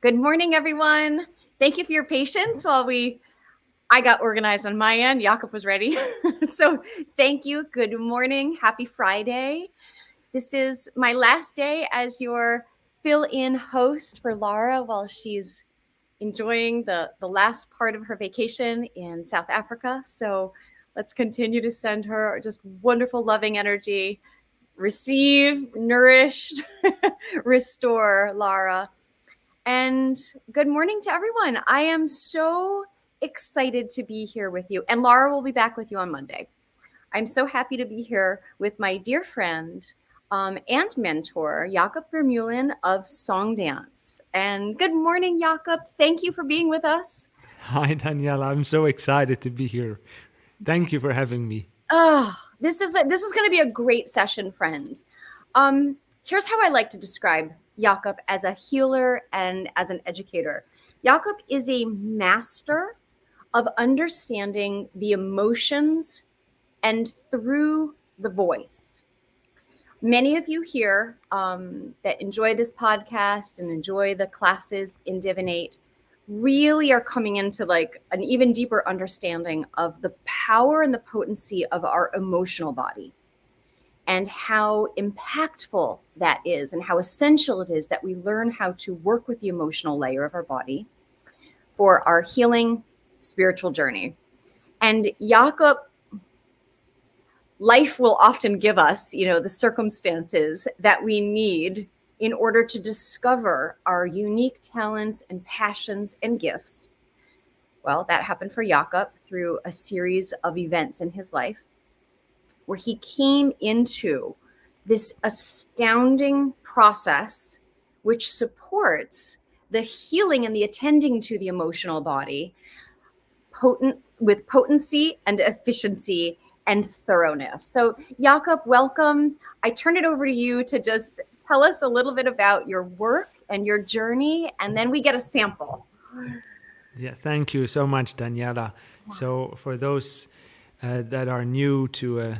Good morning, everyone. Thank you for your patience while I got organized on my end. Jakob was ready. So thank you. Good morning. Happy Friday. This is my last day as your fill-in host for Lara while she's enjoying the last part of her vacation in South Africa. So let's continue to send her just wonderful, loving energy. Receive, nourished, restore, Lara. And good morning to everyone. I am so excited to be here with you. And Laura will be back with you on Monday. I'm so happy to be here with my dear friend and mentor, Jakob Vermeulen of Song Dance. And good morning, Jakob. Thank you for being with us. Hi, Daniela. I'm so excited to be here. Thank you for having me. Oh, this is going to be a great session, friends. Here's how I like to describe Jakob as a healer and as an educator. Jakob is a master of understanding the emotions and through the voice. Many of you here that enjoy this podcast and enjoy the classes in Divinate really are coming into like an even deeper understanding of the power and the potency of our emotional body and how impactful that is and how essential it is that we learn how to work with the emotional layer of our body for our healing spiritual journey. And Jakob, life will often give us, the circumstances that we need in order to discover our unique talents and passions and gifts. Well, that happened for Jakob through a series of events in his life where he came into this astounding process which supports the healing and the attending to the emotional body with potency and efficiency and thoroughness. So, Jakob, welcome. I turn it over to you to just tell us a little bit about your work and your journey, and then we get a sample. Yeah, thank you so much, Daniela. So, for those that are new to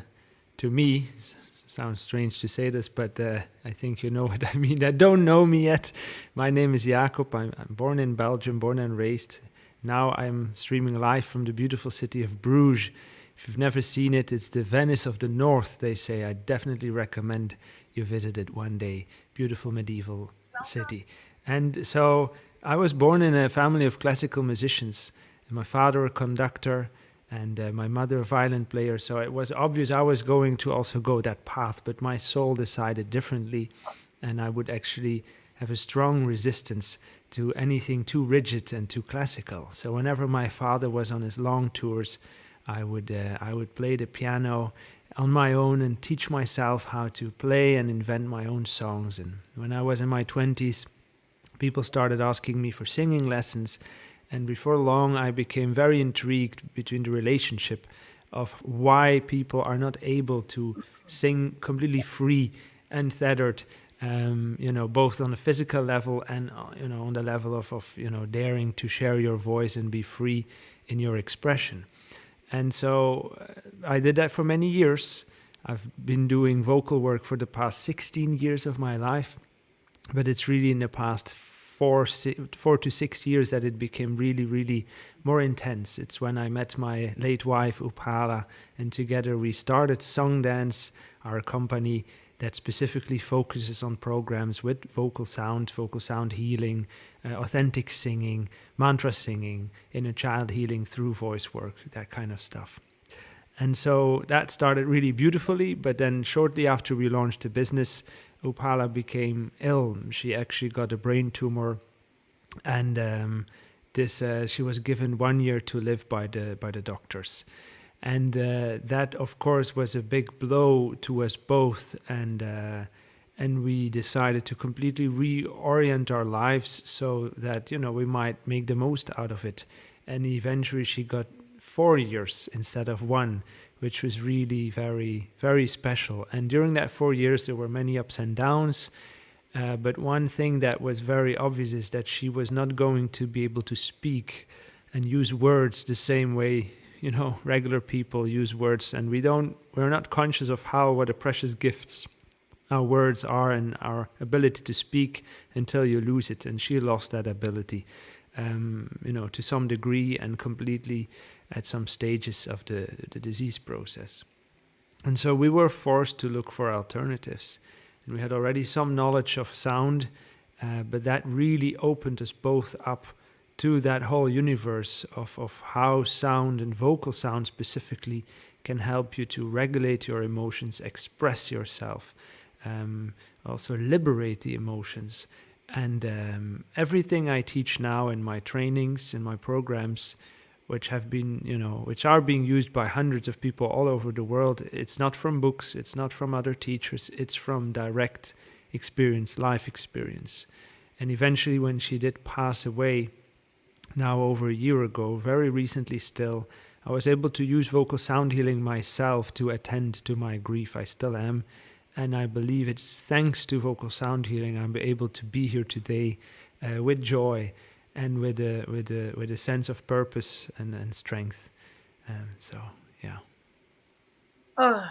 me, sounds strange to say this, but I think you know what I mean. That don't know me yet. My name is Jakob. I'm born in Belgium, born and raised. Now I'm streaming live from the beautiful city of Bruges. If you've never seen it, it's the Venice of the North, they say. I definitely recommend you visit it one day. Beautiful medieval city. And so I was born in a family of classical musicians. My father a conductor and my mother a violin player. So it was obvious I was going to also go that path, but my soul decided differently. And I would actually have a strong resistance to anything too rigid and too classical. So whenever my father was on his long tours, I would play the piano on my own and teach myself how to play and invent my own songs. And when I was in my 20s, people started asking me for singing lessons. And before long, I became very intrigued between the relationship of why people are not able to sing completely free and tethered, both on a physical level and, on the level of daring to share your voice and be free in your expression. And so I did that for many years. I've been doing vocal work for the past 16 years of my life, but it's really in the past 4 to 6 years that it became really, really more intense. It's when I met my late wife, Upala, and together we started Song Dance, our company that specifically focuses on programs with vocal sound healing, authentic singing, mantra singing, inner child healing through voice work, that kind of stuff. And so that started really beautifully, but then shortly after we launched the business, Upala became ill. She actually got a brain tumor, and she was given 1 year to live by the doctors. And that, of course, was a big blow to us both. And we decided to completely reorient our lives so that, we might make the most out of it. And eventually she got 4 years instead of 1, which was really very, very special. And during that 4 years, there were many ups and downs. But one thing that was very obvious is that she was not going to be able to speak and use words the same way regular people use words, and we're not conscious of what a precious gifts our words are and our ability to speak until you lose it. And she lost that ability, to some degree and completely at some stages of the disease process. And so we were forced to look for alternatives. And we had already some knowledge of sound, but that really opened us both up to that whole universe of how sound and vocal sound specifically can help you to regulate your emotions, express yourself, also liberate the emotions. And everything I teach now in my trainings, in my programs, which have been, which are being used by hundreds of people all over the world, it's not from books, it's not from other teachers, it's from direct experience, life experience. And eventually, when she did pass away, now over a year ago, very recently still, I was able to use vocal sound healing myself to attend to my grief. I still am. And I believe it's thanks to vocal sound healing I'm able to be here today with joy and with a sense of purpose and strength. So, yeah. Oh,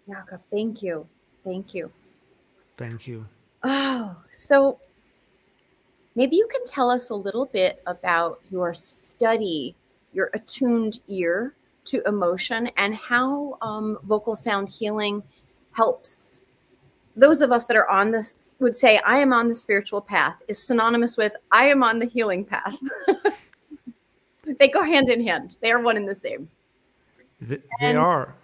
Jakob, thank you. Thank you. Thank you. Oh, so maybe you can tell us a little bit about your study, your attuned ear to emotion, and how vocal sound healing helps those of us that are on this, would say, I am on the spiritual path, is synonymous with I am on the healing path. They go hand in hand. They are one and the same. They are.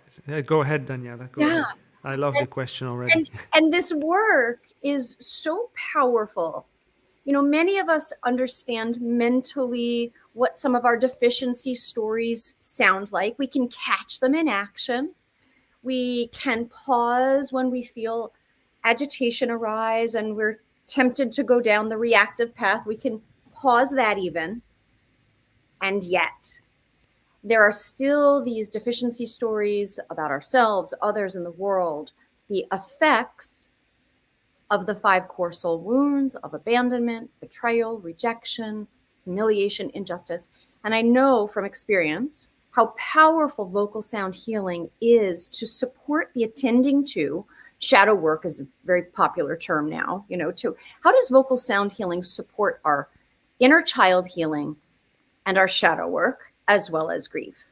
Go ahead, Daniela. Go ahead. I love the question already. And this work is so powerful. Many of us understand mentally what some of our deficiency stories sound like. We can catch them in action. We can pause when we feel agitation arise and we're tempted to go down the reactive path. We can pause that even. And yet, there are still these deficiency stories about ourselves, others in the world, the effects of the 5 core soul wounds of abandonment, betrayal, rejection, humiliation, injustice. And I know from experience how powerful vocal sound healing is to support the attending to. Shadow work is a very popular term now, to how does vocal sound healing support our inner child healing and our shadow work, as well as grief?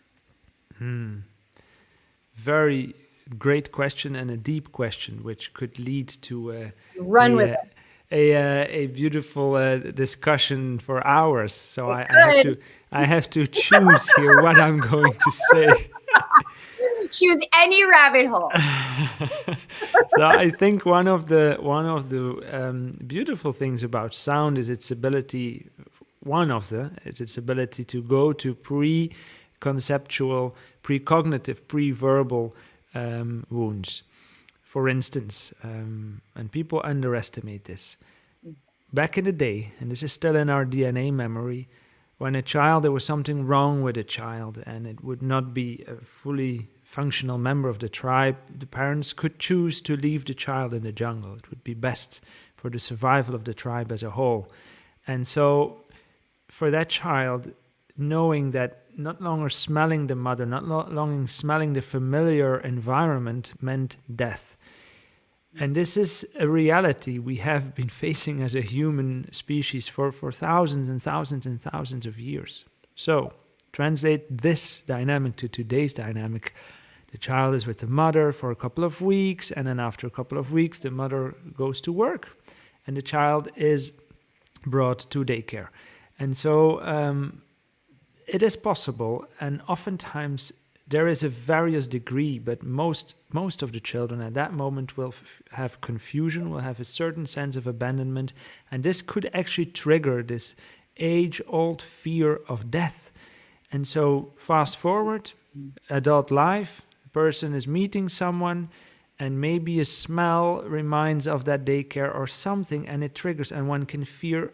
Very great question and a deep question, which could lead to Run with it. A beautiful discussion for hours. So I have to choose here what I'm going to say. Choose any rabbit hole. So I think one of the beautiful things about sound is its ability. It's its ability to go to pre-conceptual, pre-cognitive, pre-verbal wounds. For instance, and people underestimate this. Back in the day, and this is still in our DNA memory, when there was something wrong with a child and it would not be a fully functional member of the tribe, the parents could choose to leave the child in the jungle. It would be best for the survival of the tribe as a whole. And so for that child, knowing that not longer smelling the mother, not longer smelling the familiar environment meant death. And this is a reality we have been facing as a human species for thousands and thousands and thousands of years. So, translate this dynamic to today's dynamic. The child is with the mother for a couple of weeks, and then after a couple of weeks, the mother goes to work, and the child is brought to daycare. And so it is possible, and oftentimes there is a various degree, but most of the children at that moment will have confusion, will have a certain sense of abandonment, and this could actually trigger this age-old fear of death. And so fast forward, adult life, a person is meeting someone, and maybe a smell reminds of that daycare or something, and it triggers, and one can feel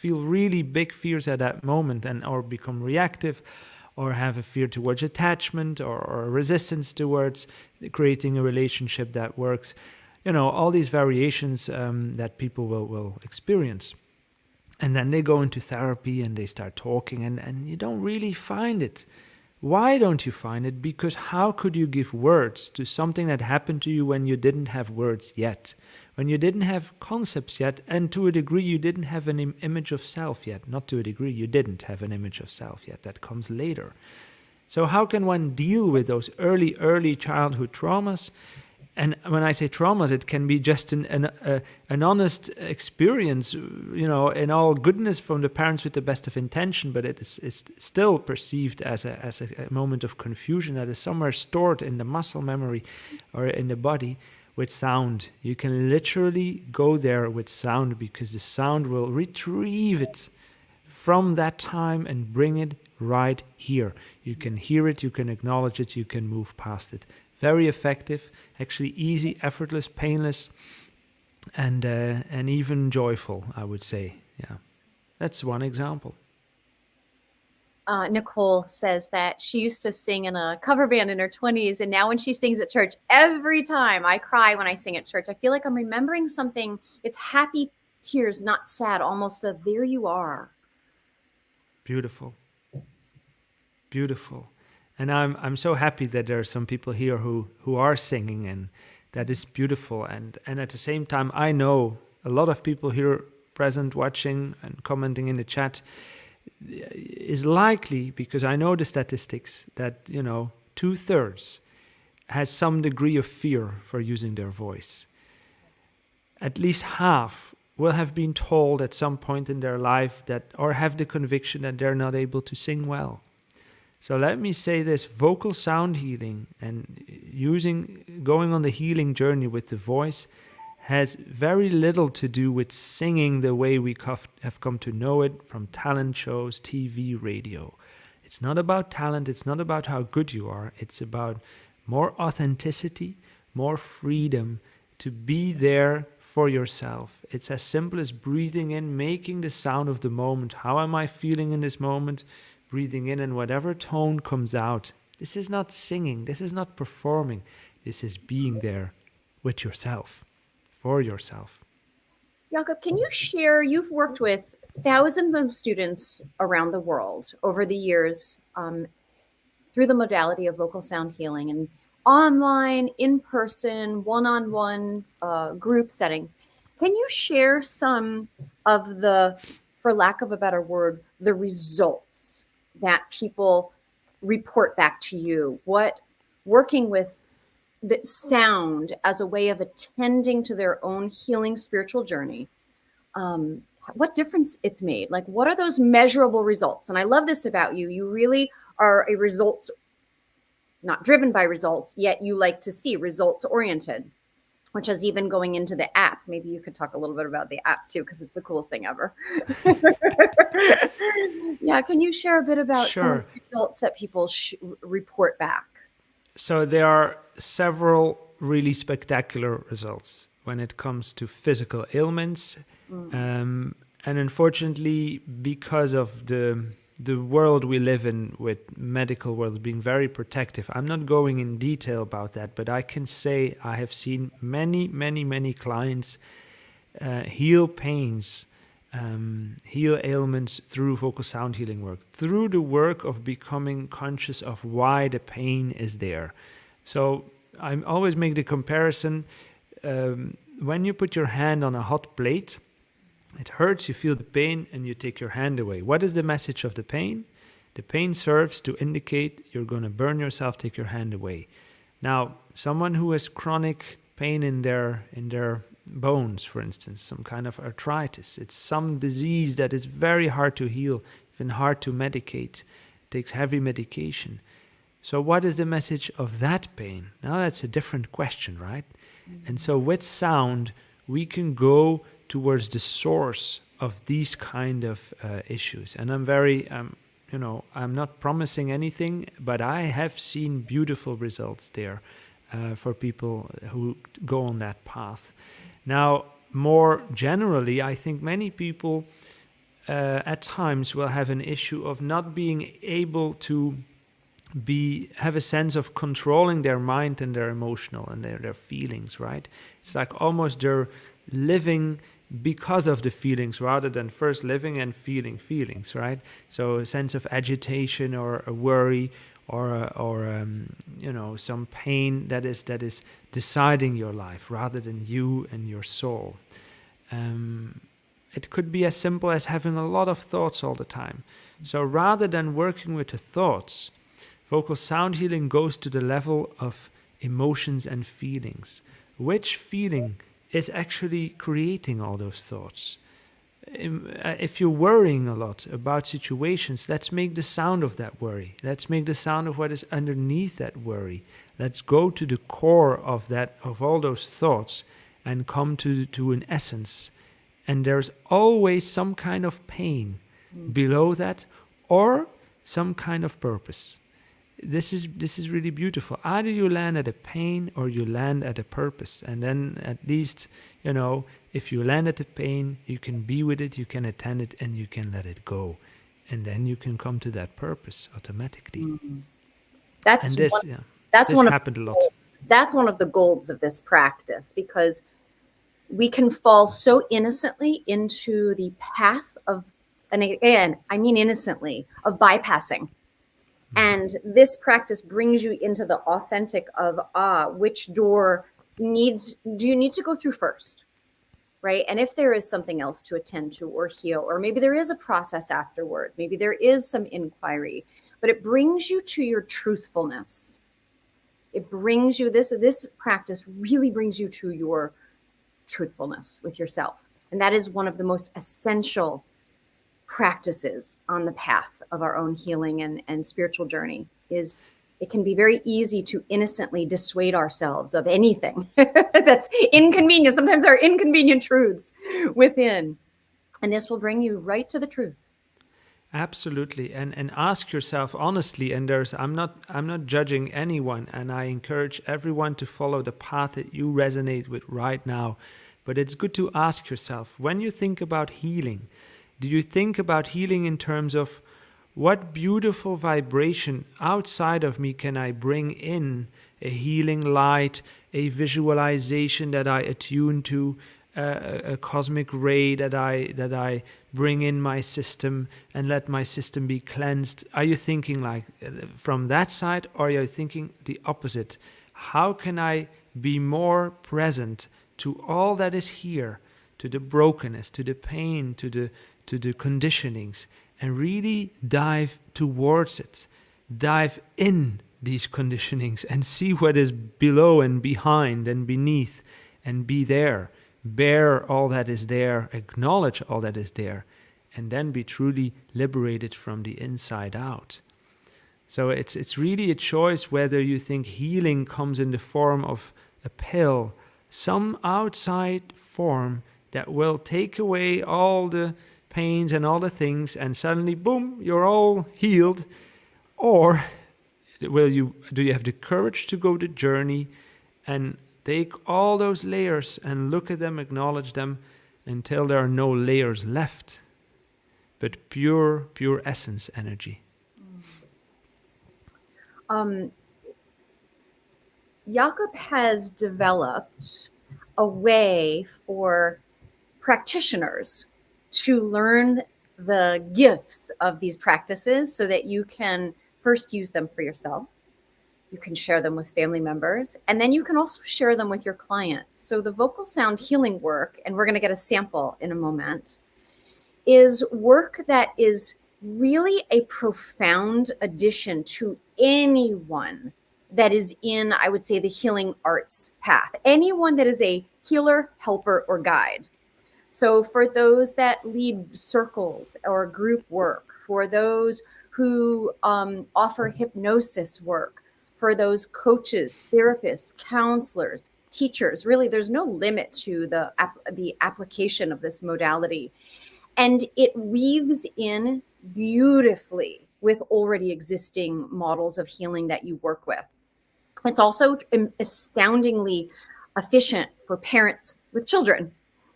really big fears at that moment, or become reactive, or have a fear towards attachment, or a resistance towards creating a relationship that works. All these variations that people will experience. And then they go into therapy and they start talking, and you don't really find it. Why don't you find it? Because how could you give words to something that happened to you when you didn't have words yet? When you didn't have concepts yet, and to a degree you didn't have an image of self yet. Not to a degree, you didn't have an image of self yet. That comes later. So how can one deal with those early childhood traumas? And when I say traumas, it can be just an honest experience, in all goodness from the parents with the best of intention, but it is still perceived as a moment of confusion that is somewhere stored in the muscle memory or in the body with sound. You can literally go there with sound because the sound will retrieve it from that time and bring it right here. You can hear it, you can acknowledge it, you can move past it. Very effective, actually easy, effortless, painless, and even joyful, I would say. Yeah, that's one example. Nicole says that she used to sing in a cover band in her 20s, and now when she sings at church, every time I cry when I sing at church, I feel like I'm remembering something. It's happy tears, not sad, almost a there you are. Beautiful. Beautiful. And I'm so happy that there are some people here who are singing, and that is beautiful. And at the same time, I know a lot of people here present, watching and commenting in the chat is likely, because I know the statistics, that 2/3 has some degree of fear for using their voice. At least half will have been told at some point in their life that, or have the conviction that they're not able to sing well. So let me say this: vocal sound healing and going on the healing journey with the voice has very little to do with singing the way we have come to know it from talent shows, TV, radio. It's not about talent, it's not about how good you are, it's about more authenticity, more freedom to be there for yourself. It's as simple as breathing in, making the sound of the moment. How am I feeling in this moment? Breathing in, and whatever tone comes out. This is not singing, this is not performing, this is being there with yourself, for yourself. Jakob, can you share, you've worked with thousands of students around the world over the years through the modality of vocal sound healing, and online, in person, one-on-one group settings. Can you share some of the, for lack of a better word, the results that people report back to you? What working with the sound as a way of attending to their own healing spiritual journey, what difference it's made? Like, what are those measurable results? And I love this about you. You really are a results, not driven by results, yet you like to see results oriented, which is even going into the app. Maybe you could talk a little bit about the app too, because it's the coolest thing ever. Yeah, can you share a bit about some of the results that people report back? So there are several really spectacular results when it comes to physical ailments. And unfortunately, because of the world we live in, with medical world being very protective, I'm not going in detail about that, but I can say I have seen many clients heal pains, heal ailments through vocal sound healing work, through the work of becoming conscious of why the pain is there. So I always make the comparison, when you put your hand on a hot plate, it hurts, you feel the pain, and you take your hand away. What is the message of the pain? The pain serves to indicate you're going to burn yourself, take your hand away. Now, someone who has chronic pain in their bones, for instance, some kind of arthritis, it's some disease that is very hard to heal, even hard to medicate, it takes heavy medication. So what is the message of that pain? Now that's a different question, right? And so with sound, we can go towards the source of these kind of issues. And I'm very, I'm not promising anything, but I have seen beautiful results there for people who go on that path. Now, more generally, I think many people at times will have an issue of not being able to have a sense of controlling their mind and their emotional and their feelings, right? It's like almost they're living because of the feelings rather than first living and feeling feelings, right? So a sense of agitation or a worry or some pain that is deciding your life rather than you and your soul. It could be as simple as having a lot of thoughts all the time. So rather than working with the thoughts, vocal sound healing goes to the level of emotions and feelings. Which feeling is actually creating all those thoughts? If you're worrying a lot about situations, let's make the sound of that worry. Let's make the sound of what is underneath that worry. Let's go to the core of all those thoughts and come to an essence. And there's always some kind of pain below that, or some kind of purpose. This is really beautiful. Either you land at a pain or you land at a purpose. And then at least, if you land at the pain, you can be with it, you can attend it, and you can let it go. And then you can come to that purpose automatically. That's And this, one, yeah, that's this one of happened a the lot. golds. That's one of the golds of this practice, because we can fall so innocently into the path of, and again, I mean innocently, of bypassing. And this practice brings you into the authentic of, which door do you need to go through first? Right. And if there is something else to attend to or heal, or maybe there is a process afterwards, maybe there is some inquiry, but it brings you to your truthfulness. It brings you this practice really brings you to your truthfulness with yourself. And that is one of the most essential practices on the path of our own healing and spiritual journey. Is it can be very easy to innocently dissuade ourselves of anything that's inconvenient. Sometimes there are inconvenient truths within. And this will bring you right to the truth. Absolutely, and ask yourself honestly. And I'm not judging anyone, and I encourage everyone to follow the path that you resonate with right now. But it's good to ask yourself, when you think about healing, do you think about healing in terms of what beautiful vibration outside of me can I bring in? A healing light, a visualization that I attune to, a cosmic ray that I bring in my system and let my system be cleansed? Are you thinking like from that side, or are you thinking the opposite? How can I be more present to all that is here, to the brokenness, to the pain, to the conditionings, and really dive towards it, dive in these conditionings and see what is below and behind and beneath, and be there, bear all that is there, acknowledge all that is there, and then be truly liberated from the inside out. So it's really a choice whether you think healing comes in the form of a pill, some outside form that will take away all the pains and all the things, and suddenly, boom, you're all healed. Or do you have the courage to go the journey and take all those layers and look at them, acknowledge them, until there are no layers left, but pure essence energy? Jakob has developed a way for practitioners to learn the gifts of these practices so that you can first use them for yourself. You can share them with family members, and then you can also share them with your clients. So the vocal sound healing work, and we're going to get a sample in a moment, is work that is really a profound addition to anyone that is in, I would say, the healing arts path. Anyone that is a healer, helper, or guide. So for those that lead circles or group work, for those who offer hypnosis work, for those coaches, therapists, counselors, teachers, really there's no limit to the application of this modality. And it weaves in beautifully with already existing models of healing that you work with. It's also astoundingly efficient for parents with children.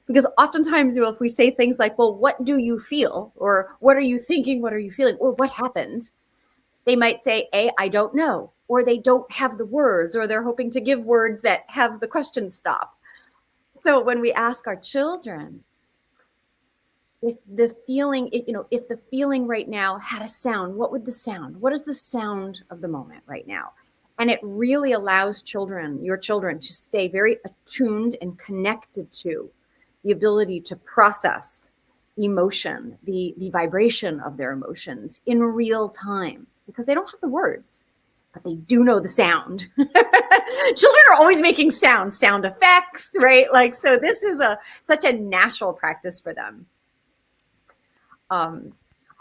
Because oftentimes, if we say things like, well, what do you feel? Or what are you thinking? What are you feeling? Or what happened? They might say, A, I don't know. Or they don't have the words, or they're hoping to give words that have the question stop. So when we ask our children, if the feeling, if the feeling right now had a sound, what would the sound? What is the sound of the moment right now? And it really allows your children, to stay very attuned and connected to the ability to process emotion, the vibration of their emotions in real time, because they don't have the words, but they do know the sound. Children are always making sound effects, right? Like, so this is such a natural practice for them.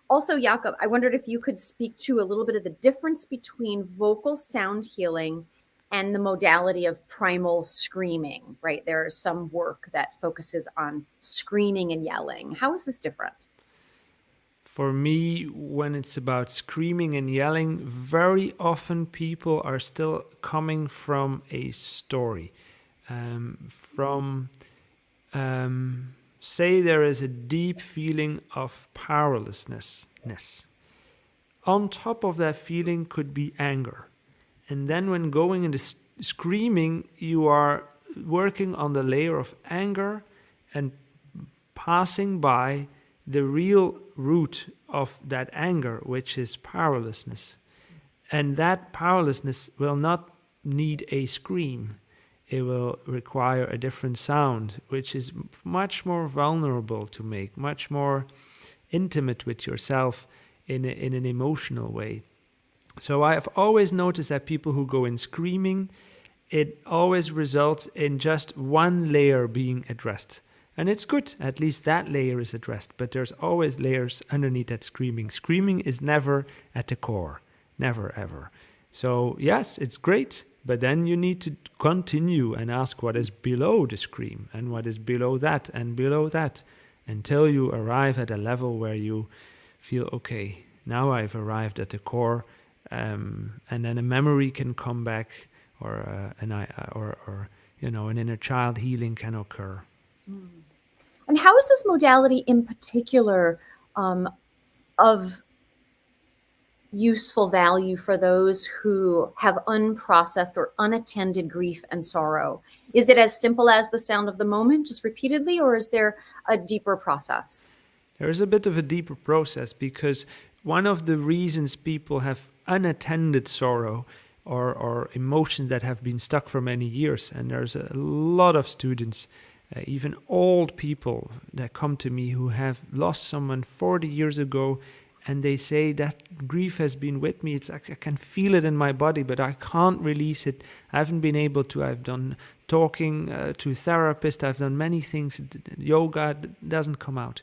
Also, Jakob, I wondered if you could speak to a little bit of the difference between vocal sound healing and the modality of primal screaming, right? There is some work that focuses on screaming and yelling. How is this different? For me, when it's about screaming and yelling, very often people are still coming from a story. Say there is a deep feeling of powerlessness. On top of that feeling could be anger. And then when going into screaming, you are working on the layer of anger and passing by the real root of that anger, which is powerlessness. And that powerlessness will not need a scream. It will require a different sound, which is much more vulnerable to make, much more intimate with yourself in an emotional way. So I've always noticed that people who go in screaming, it always results in just one layer being addressed. And it's good, at least that layer is addressed, but there's always layers underneath that screaming. Screaming is never at the core, never ever. So yes, it's great, but then you need to continue and ask what is below the scream and what is below that and below that, until you arrive at a level where you feel, okay, now I've arrived at the core, and then a memory can come back, or an inner child healing can occur. And how is this modality in particular of useful value for those who have unprocessed or unattended grief and sorrow? Is it as simple as the sound of the moment, just repeatedly, or is there a deeper process? There is a bit of a deeper process, because one of the reasons people have unattended sorrow or emotions that have been stuck for many years, and there's a lot of students, even old people that come to me who have lost someone 40 years ago, and they say that grief has been with me. I can feel it in my body, but I can't release it. I haven't been able to. I've done talking to therapists. I've done many things. Yoga doesn't come out.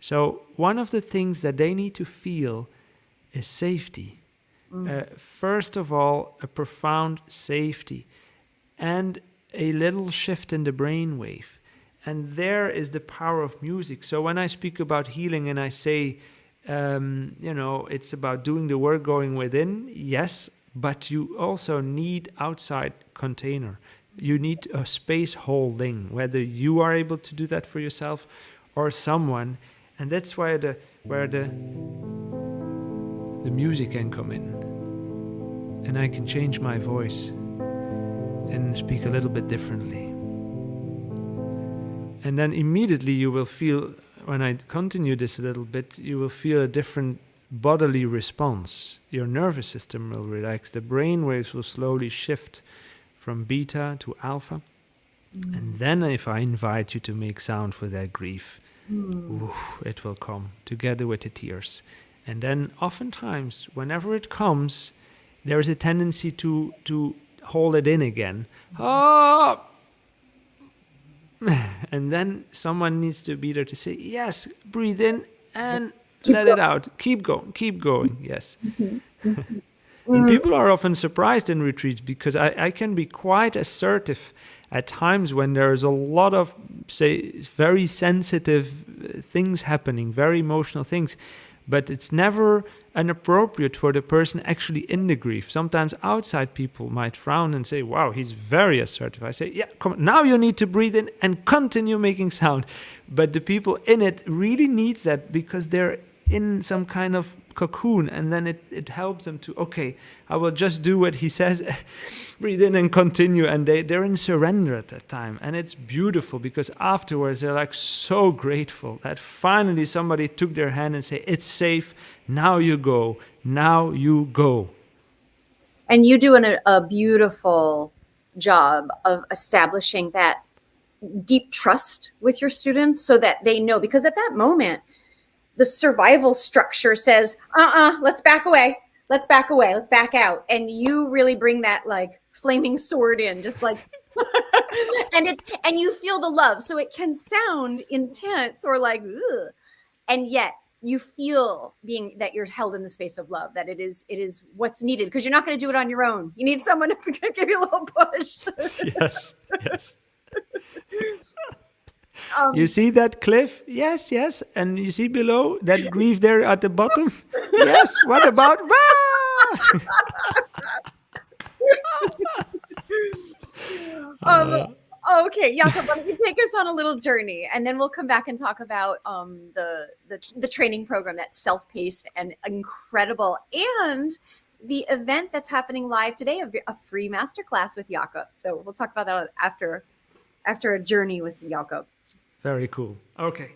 So one of the things that they need to feel is safety. First of all, a profound safety and a little shift in the brainwave. And there is the power of music. So when I speak about healing and I say, it's about doing the work going within, yes, but you also need outside container. You need a space holding, whether you are able to do that for yourself or someone. And that's where the music can come in. And I can change my voice and speak a little bit differently. And then immediately you will feel, when I continue this a little bit, you will feel a different bodily response. Your nervous system will relax. The brain waves will slowly shift from beta to alpha. And then if I invite you to make sound for that grief, it will come together with the tears. And then oftentimes, whenever it comes, there is a tendency to hold it in again. Oh! And then someone needs to be there to say, yes, breathe in and let it out. Keep going, yes. And people are often surprised in retreats, because I can be quite assertive at times when there's a lot of, say, very sensitive things happening, very emotional things. But it's never inappropriate for the person actually in the grief. Sometimes outside people might frown and say, wow, he's very assertive. I say, yeah, come on, now you need to breathe in and continue making sound. But the people in it really need that, because they're in some kind of cocoon, and then it helps them to, okay, I will just do what he says, breathe in and continue, and they're in surrender at that time. And it's beautiful, because afterwards they're like so grateful that finally somebody took their hand and say, it's safe, now you go, now you go. And you do a beautiful job of establishing that deep trust with your students so that they know, because at that moment, the survival structure says, let's back away. Let's back away. Let's back out. And you really bring that like flaming sword in, just like, and you feel the love. So it can sound intense or like, ugh, and yet you feel that you're held in the space of love, that it is what's needed, because you're not going to do it on your own. You need someone to give you a little push. Yes. You see that cliff? Yes. And you see below that grief there at the bottom? Yes. What about? Okay, Jakob, why don't you take us on a little journey, and then we'll come back and talk about the training program that's self-paced and incredible, and the event that's happening live today, a free masterclass with Jakob. So we'll talk about that after a journey with Jakob. Very cool. Okay.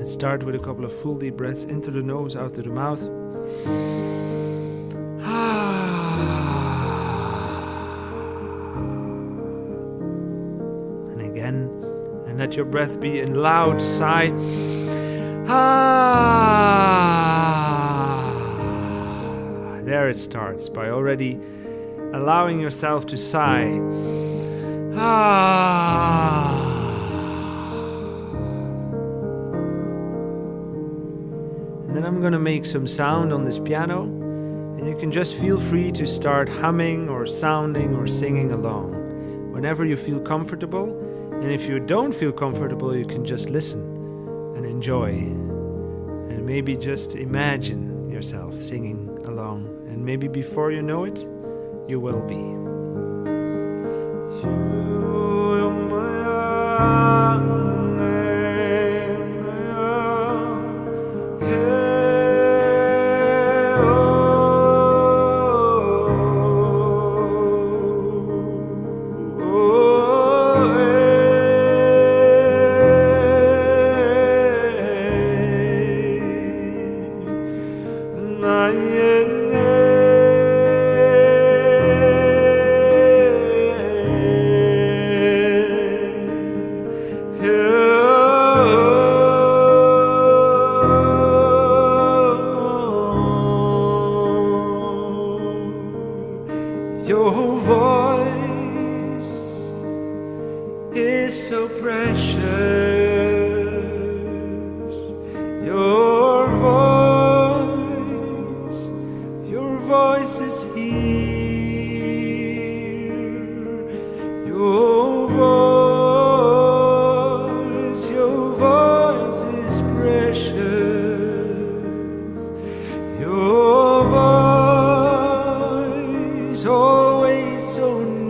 Start with a couple of full deep breaths into the nose, out through the mouth. And again, and let your breath be a loud sigh. There it starts, by already allowing yourself to sigh. Then I'm gonna make some sound on this piano, and you can just feel free to start humming or sounding or singing along whenever you feel comfortable. And if you don't feel comfortable, you can just listen and enjoy, and maybe just imagine yourself singing along, and maybe before you know it, you will be. Your voice is so precious. Your voice is here. Your voice is precious. Your voice always so near.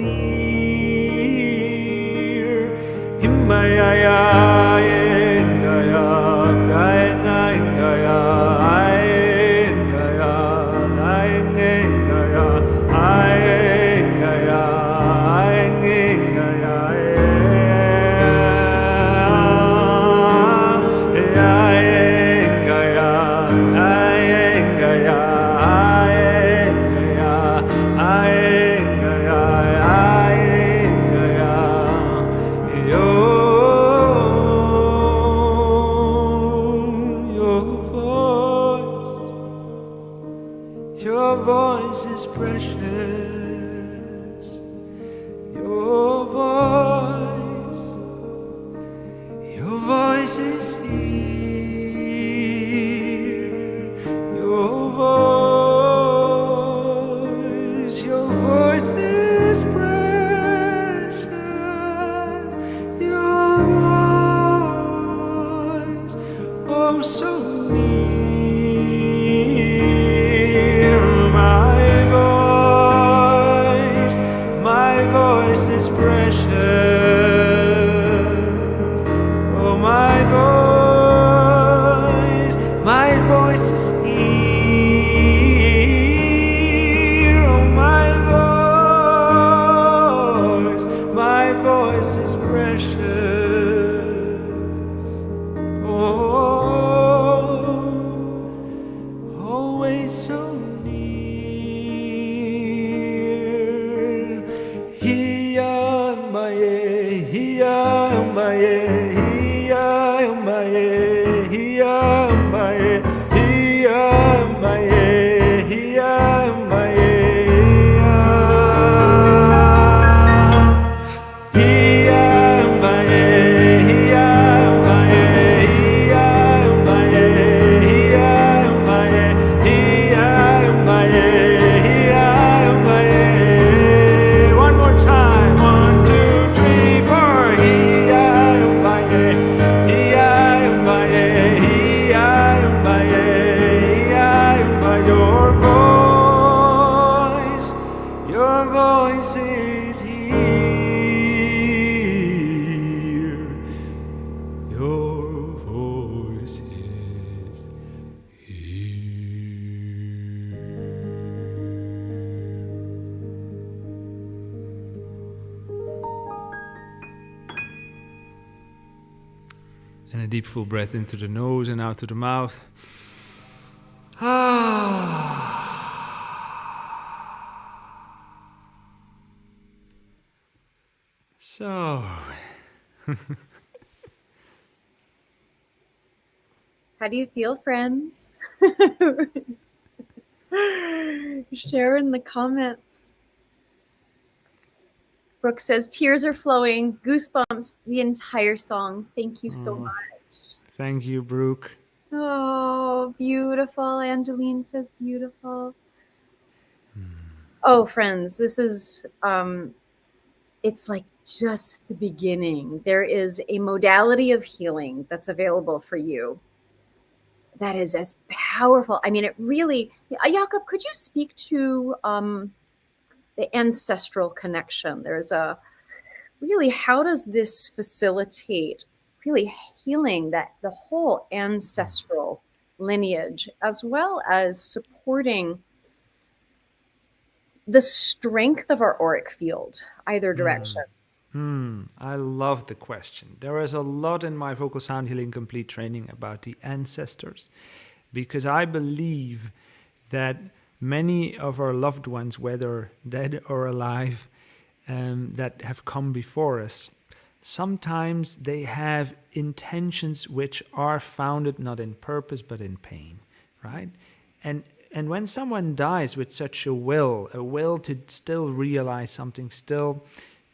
voice is precious. Oh, always so near. Hiya maye, hiya maye, hiya maye, hiya maye, hiya maye, hiya maye. One more time. 1, 2, 3, 4. Your voice is here. Your voice is here. And a deep full breath into the nose and out to the mouth. So, How do you feel, friends? Share in the comments. Brooke says, tears are flowing, goosebumps, the entire song. Thank you so much. thank you, Brooke. Oh, beautiful. Angeline says beautiful. Oh, friends, this is, it's like just the beginning. There is a modality of healing that's available for you that is as powerful. I mean, it really, Jakob, could you speak to the ancestral connection? There's a really, how does this facilitate really healing that the whole ancestral lineage, as well as supporting the strength of our auric field, either direction? I love the question. There is a lot in my vocal sound healing complete training about the ancestors, because I believe that many of our loved ones, whether dead or alive, that have come before us, sometimes they have intentions which are founded not in purpose but in pain, right? And when someone dies with such a will to still realize something, still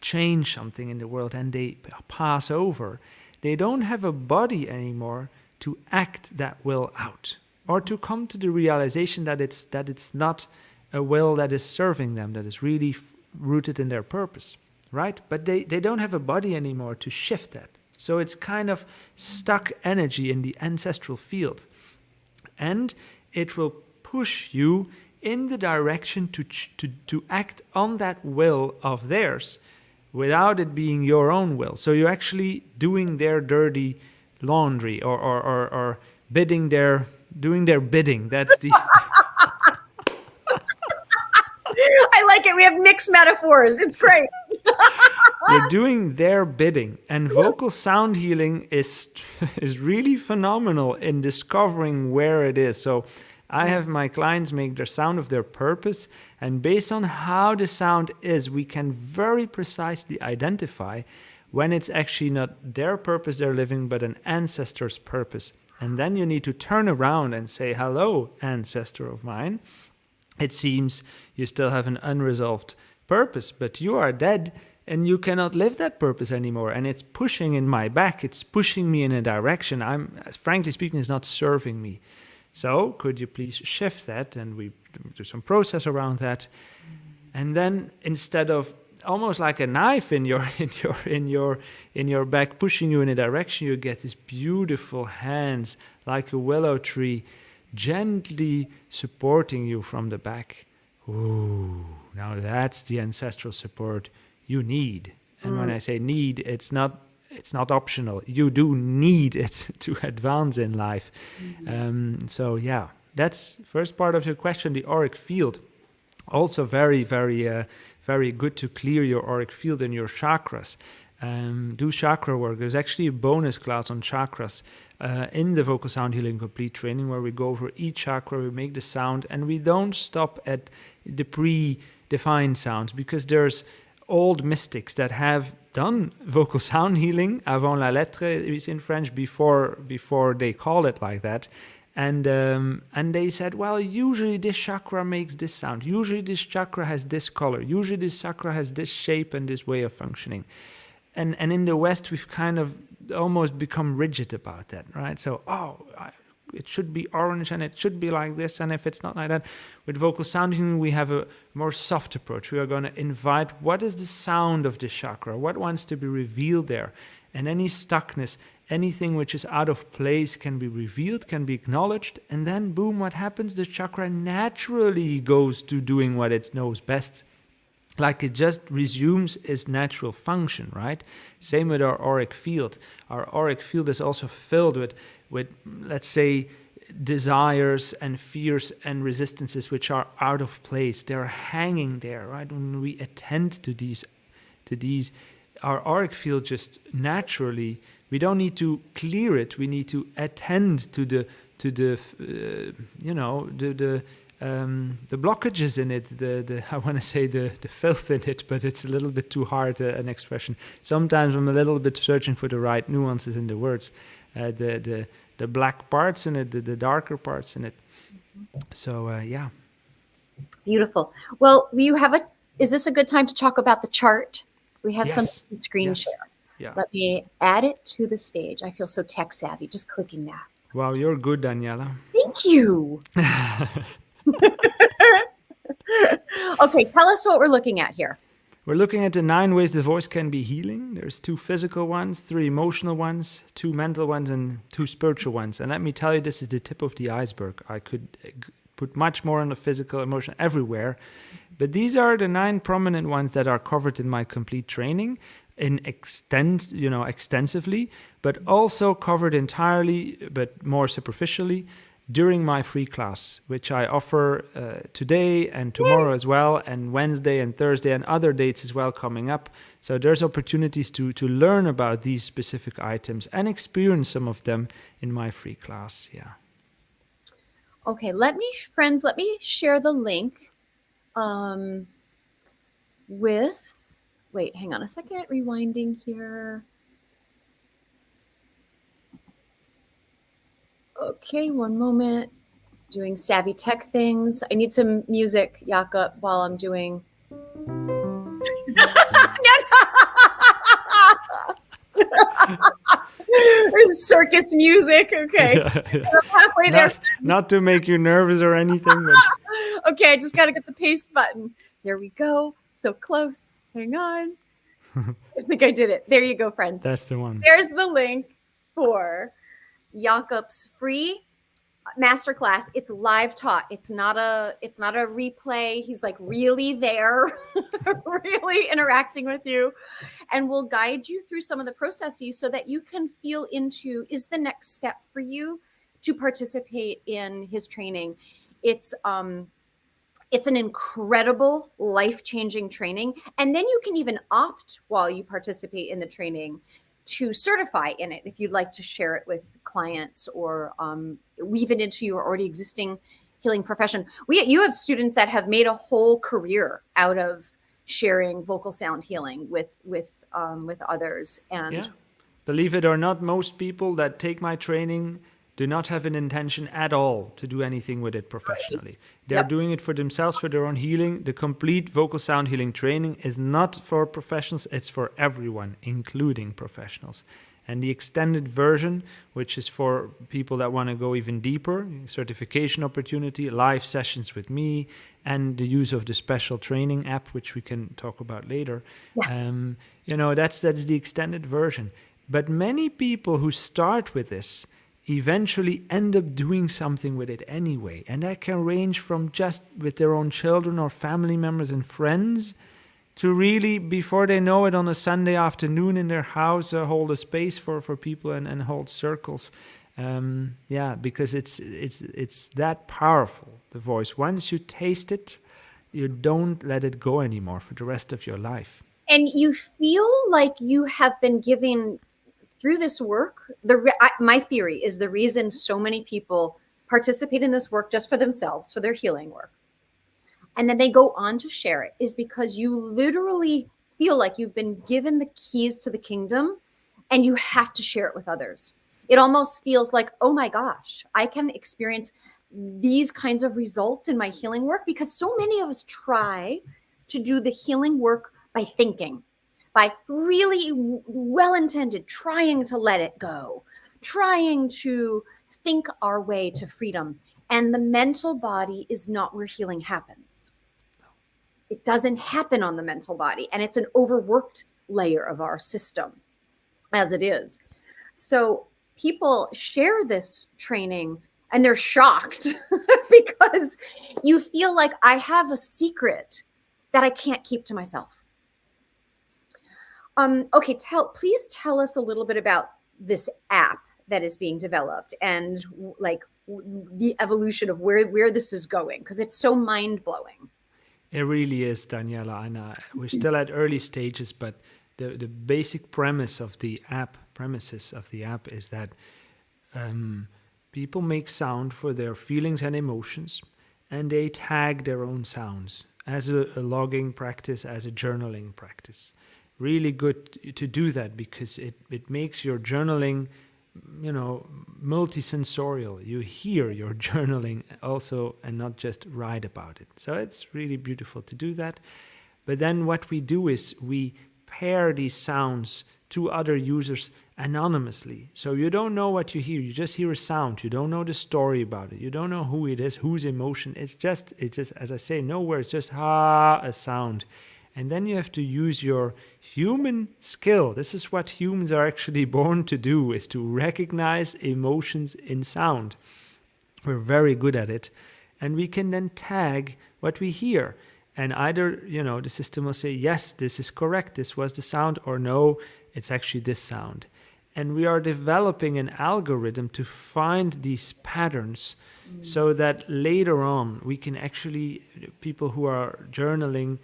change something in the world, and they pass over, they don't have a body anymore to act that will out, or to come to the realization that it's not a will that is serving them, that is really rooted in their purpose, right? But they don't have a body anymore to shift that. So it's kind of stuck energy in the ancestral field. And it will push you in the direction to act on that will of theirs without it being your own will. So you're actually doing their dirty laundry, or doing their bidding. That's the... I like it. We have mixed metaphors. It's great. You're doing their bidding. And vocal sound healing is really phenomenal in discovering where it is. So I have my clients make their sound of their purpose, and based on how the sound is, we can very precisely identify when it's actually not their purpose they're living, but an ancestor's purpose. And then you need to turn around and say, hello, ancestor of mine. It seems you still have an unresolved purpose, but you are dead and you cannot live that purpose anymore. And it's pushing in my back. It's pushing me in a direction frankly speaking, is not serving me. So could you please shift that? And we do some process around that. And then instead of almost like a knife in your back pushing you in a direction, you get these beautiful hands like a willow tree gently supporting you from the back. Ooh, now that's the ancestral support you need. And when I say need, it's not optional. You do need it to advance in life. So yeah, that's first part of your question, the auric field. Also very, very, very good to clear your auric field and your chakras. do chakra work. There's actually a bonus class on chakras in the Vocal Sound Healing Complete training where we go over each chakra, we make the sound, and we don't stop at the predefined sounds, because there's old mystics that have done vocal sound healing avant la lettre is in French, before they call it like that. And they said, well, usually this chakra makes this sound. Usually this chakra has this color. Usually this chakra has this shape and this way of functioning. And in the West, we've kind of almost become rigid about that, right? So, it should be orange and it should be like this. And if it's not like that, with vocal sound healing, we have a more soft approach. We are going to invite what is the sound of this chakra, what wants to be revealed there. And any stuckness, anything which is out of place can be revealed, can be acknowledged. And then, boom, what happens? The chakra naturally goes to doing what it knows best. Like it just resumes its natural function, right? Same with our auric field. Our auric field is also filled with let's say, desires and fears and resistances which are out of place. They're hanging there, right? When we attend to these, our auric field just naturally, we don't need to clear it. We need to attend to the blockages in it, the I want to say the filth in it, but it's a little bit too hard an expression. Sometimes I'm a little bit searching for the right nuances in the words, the black parts in it, the darker parts in it. So yeah. Beautiful. Well, is this a good time to talk about the chart? We have some screen share. Yeah. Let me add it to the stage. I feel so tech savvy just clicking that. Wow, you're good, Daniela. Thank you. Okay, tell us what we're looking at here. We're looking at the 9 ways the voice can be healing. There's 2 physical ones, 3 emotional ones, 2 mental ones, and 2 spiritual ones. And let me tell you, this is the tip of the iceberg. I could put much more on the physical, emotional, everywhere. But these are the 9 prominent ones that are covered in my complete training extensively, but also covered entirely, but more superficially, during my free class, which I offer today and tomorrow as well, and Wednesday and Thursday and other dates as well coming up. So there's opportunities to learn about these specific items and experience some of them in my free class. Yeah. Okay, let me share the link wait, hang on a second, rewinding here. Okay, one moment. Doing savvy tech things. I need some music, Jakob, while I'm doing. Circus music. Okay. Yeah. I'm halfway there. Not to make you nervous or anything. But... Okay, I just got to get the paste button. There we go. So close. Hang on. I think I did it. There you go, friends. That's the one. There's the link for Jakob's free masterclass. It's live taught. It's not a replay. He's like really there, really interacting with you, and will guide you through some of the processes so that you can feel into, is the next step for you to participate in his training. It's an incredible life-changing training. And then you can even opt while you participate in the training to certify in it if you'd like to share it with clients or weave it into your already existing healing profession. You have students that have made a whole career out of sharing vocal sound healing with others. And yeah. Believe it or not, most people that take my training do not have an intention at all to do anything with it professionally. They're doing it for themselves, for their own healing. The complete vocal sound healing training is not for professionals, it's for everyone, including professionals. And the extended version, which is for people that want to go even deeper, certification opportunity, live sessions with me, and the use of the special training app, which we can talk about later. Yes. That's the extended version. But many people who start with this eventually end up doing something with it anyway. And that can range from just with their own children or family members and friends to really, before they know it, on a Sunday afternoon in their house, hold a space for people and hold circles. Because it's that powerful, the voice. Once you taste it, you don't let it go anymore for the rest of your life. And you feel like you have been given through this work. My theory is the reason so many people participate in this work just for themselves, for their healing work, and then they go on to share it, is because you literally feel like you've been given the keys to the kingdom and you have to share it with others. It almost feels like, oh my gosh, I can experience these kinds of results in my healing work, because so many of us try to do the healing work by thinking, by really well intended, trying to let it go, trying to think our way to freedom. And the mental body is not where healing happens. It doesn't happen on the mental body, and it's an overworked layer of our system as it is. So people share this training and they're shocked because you feel like, I have a secret that I can't keep to myself. Okay, please tell us a little bit about this app that is being developed, and like the evolution of where this is going, because it's so mind-blowing. It really is, Daniela, and we're still at early stages, but the basic premises of the app is that people make sound for their feelings and emotions, and they tag their own sounds as a logging practice, as a journaling practice. Really good to do that, because it makes your journaling, multisensorial. You hear your journaling also and not just write about it. So it's really beautiful to do that. But then what we do is we pair these sounds to other users anonymously. So you don't know what you hear. You just hear a sound. You don't know the story about it. You don't know who it is, whose emotion. It's just, as I say, nowhere. It's just a sound. And then you have to use your human skill. This is what humans are actually born to do, is to recognize emotions in sound. We're very good at it. And we can then tag what we hear. And either, the system will say, yes, this is correct, this was the sound, or no, it's actually this sound. And we are developing an algorithm to find these patterns so that later on we can actually, people who are journaling,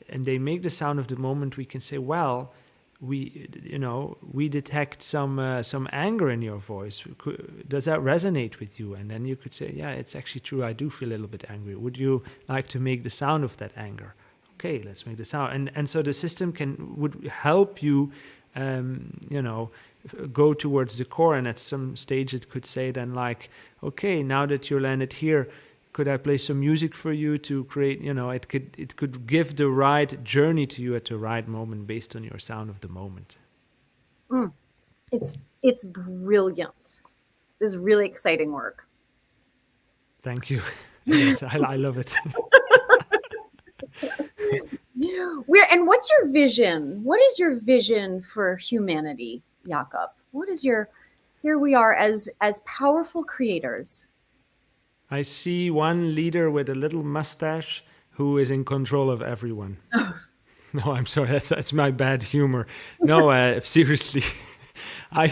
and they make the sound of the moment, we can say, well, we detect some anger in your voice. Does that resonate with you? And then you could say, yeah, it's actually true. I do feel a little bit angry. Would you like to make the sound of that anger? Okay, let's make the sound. And so the system would help you, go towards the core. And at some stage it could say then, like, okay, now that you landed here, could I play some music for you to create, it could give the right journey to you at the right moment based on your sound of the moment. It's brilliant. This is really exciting work. Thank you. Yes, I love it. And what's your vision? What is your vision for humanity, Jakob? What is here we are as powerful creators. I see one leader with a little mustache who is in control of everyone. No, I'm sorry. That's my bad humor. No, seriously. I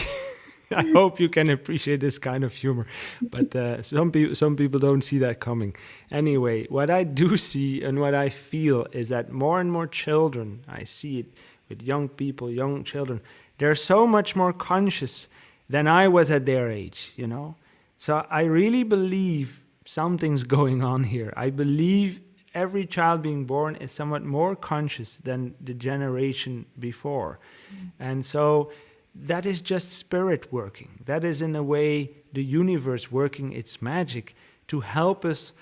hope you can appreciate this kind of humor, but some people don't see that coming. Anyway, what I do see and what I feel is that more and more children, I see it with young people, young children, they're so much more conscious than I was at their age, So I really believe something's going on here. I believe every child being born is somewhat more conscious than the generation before. And so that is just spirit working. That is, in a way, the universe working its magic to help us,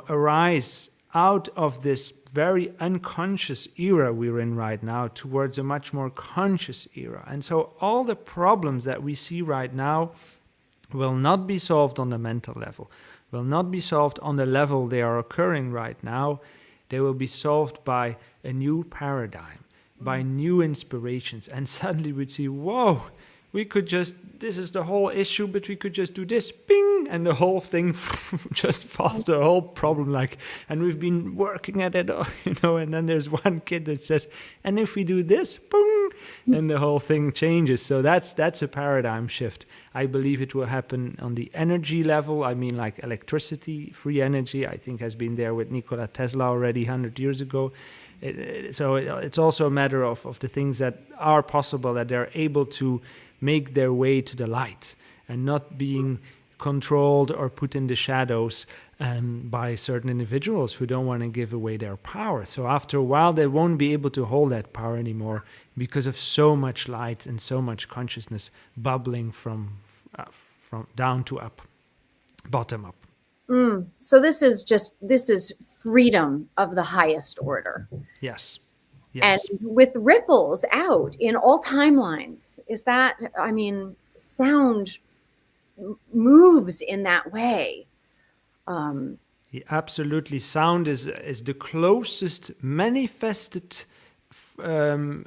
arise out of this very unconscious era we're in right now towards a much more conscious era. And so all the problems that we see right now will not be solved on the mental level, will not be solved on the level they are occurring right now. They will be solved by a new paradigm, by new inspirations. And suddenly we'd see, whoa, this is the whole issue, but we could just do this, bing, and the whole thing just falls, the whole problem, and we've been working at it, and then there's one kid that says, and if we do this, boom, and the whole thing changes. So that's a paradigm shift. I believe it will happen on the energy level. I mean, like electricity, free energy, I think has been there with Nikola Tesla already 100 years ago. It's also a matter of the things that are possible, that they're able to make their way to the light and not being controlled or put in the shadows by certain individuals who don't want to give away their power. So after a while, they won't be able to hold that power anymore because of so much light and so much consciousness bubbling from down to up, bottom up. So this is freedom of the highest order. Yes. And Yes. with ripples out in all timelines. Is that, I mean, sound moves in that way. Absolutely. Sound is the closest manifested form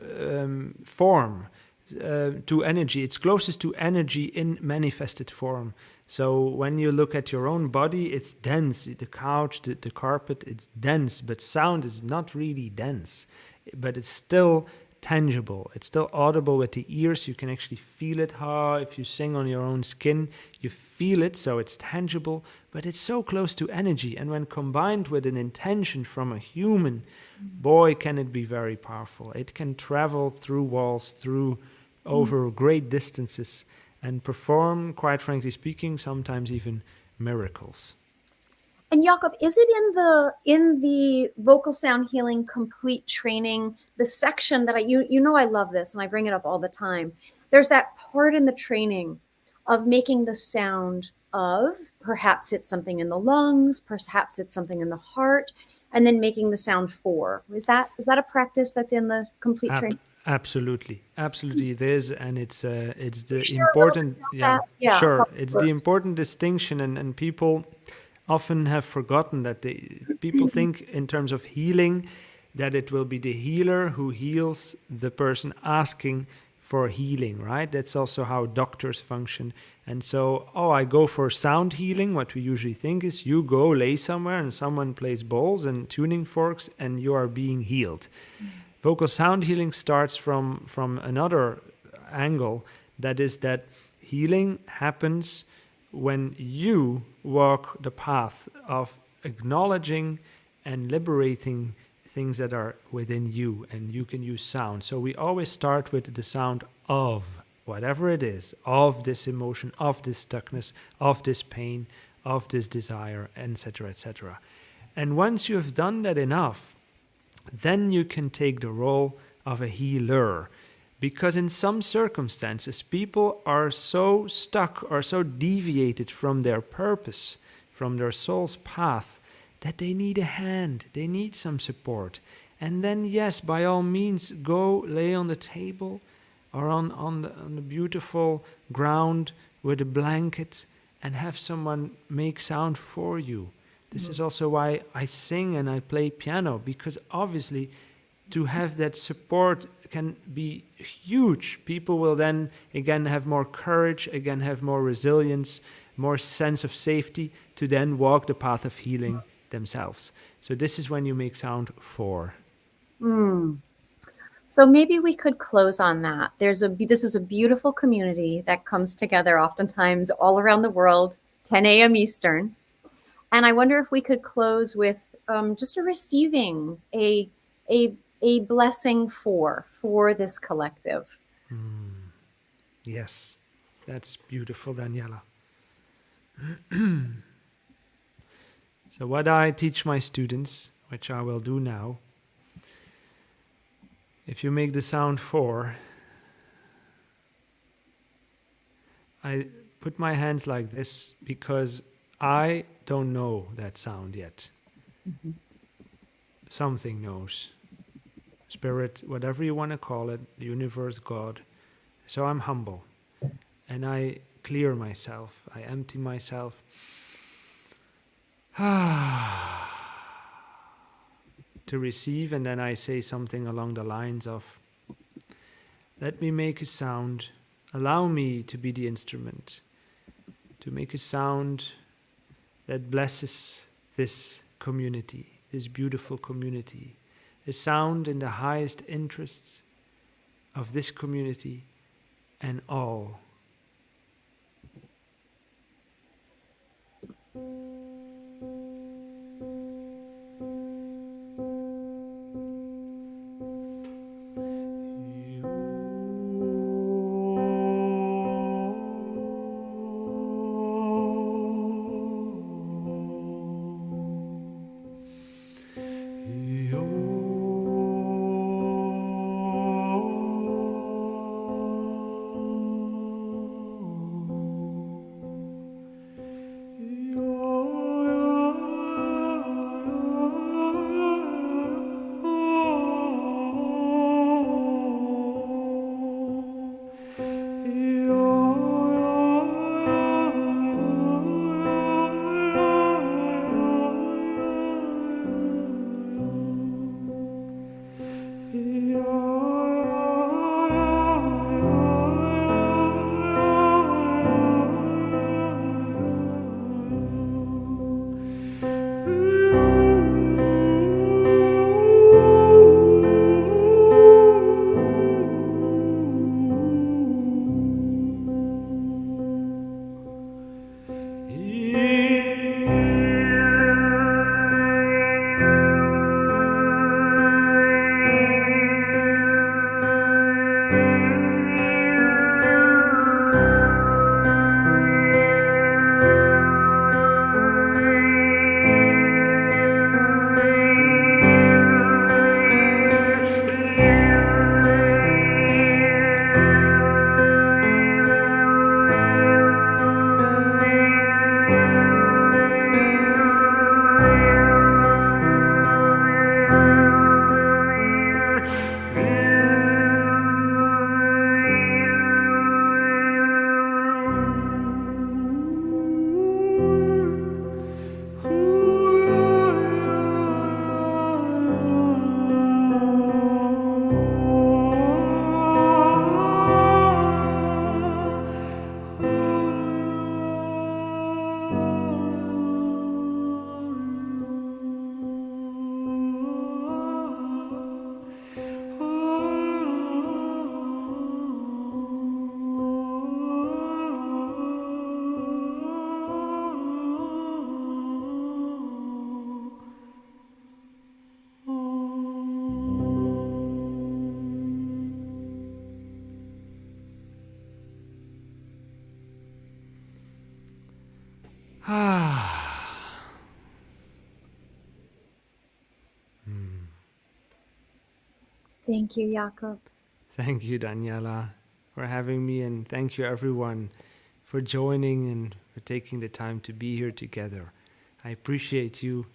to energy. It's closest to energy in manifested form. So when you look at your own body, it's dense. The couch, the carpet, it's dense. But sound is not really dense. But it's still tangible. It's still audible with the ears. You can actually feel it. If you sing on your own skin, you feel it, so it's tangible, but it's so close to energy. And when combined with an intention from a human, boy, can it be very powerful. It can travel through walls, over great distances, and perform, quite frankly speaking, sometimes even miracles. And Jakob, is it in the vocal sound healing complete training, the section that I love this and I bring it up all the time. There's that part in the training of making the sound of, perhaps it's something in the lungs, perhaps it's something in the heart, and then making the sound for. Is that a practice that's in the complete training? Absolutely, it is, and it's the Share a little bit important. about Yeah, that. Yeah. sure. It's the important distinction, and people often have forgotten that people think in terms of healing, that it will be the healer who heals the person asking for healing, right? That's also how doctors function. And so, I go for sound healing. What we usually think is you go lay somewhere and someone plays bowls and tuning forks and you are being healed. Vocal sound healing starts from another angle, that is that healing happens when you walk the path of acknowledging and liberating things that are within you, and you can use sound. So we always start with the sound of whatever it is, of this emotion, of this stuckness, of this pain, of this desire, etc., etc. And once you have done that enough, then you can take the role of a healer. Because in some circumstances, people are so stuck or so deviated from their purpose, from their soul's path, that they need a hand, they need some support. And then, yes, by all means, go lay on the table or on the beautiful ground with a blanket and have someone make sound for you. This is also why I sing and I play piano, because obviously to have that support can be huge. People will then again have more courage, again have more resilience, more sense of safety to then walk the path of healing themselves. So this is when you make sound for. So maybe we could close on that. This is a beautiful community that comes together oftentimes all around the world, 10 a.m. Eastern. And I wonder if we could close with just a receiving a blessing for this collective. Yes, that's beautiful, Daniela. So what I teach my students, which I will do now, if you make the sound for, I put my hands like this because I don't know that sound yet. Mm-hmm. Something knows. Spirit, whatever you want to call it, the universe, God. So I'm humble and I clear myself. I empty myself. To receive, and then I say something along the lines of, let me make a sound, allow me to be the instrument, to make a sound that blesses this community, this beautiful community, a sound in the highest interests of this community and all. Thank you, Jakob. Thank you, Daniela, for having me, and thank you, everyone, for joining and for taking the time to be here together. I appreciate you.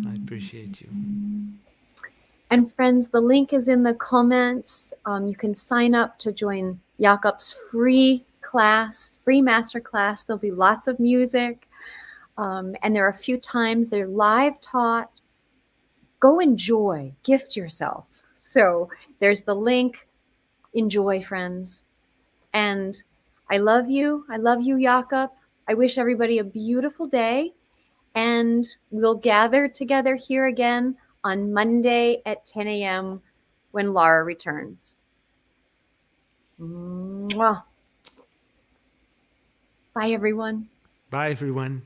I appreciate you. And friends, the link is in the comments. You can sign up to join Jakob's free class, free master class. There'll be lots of music. And there are a few times they're live taught. Go enjoy, gift yourself. So there's the link. Enjoy, friends. And I love you. I love you, Jakob. I wish everybody a beautiful day. And we'll gather together here again on Monday at 10 a.m. when Laura returns. Mwah. Bye, everyone. Bye, everyone.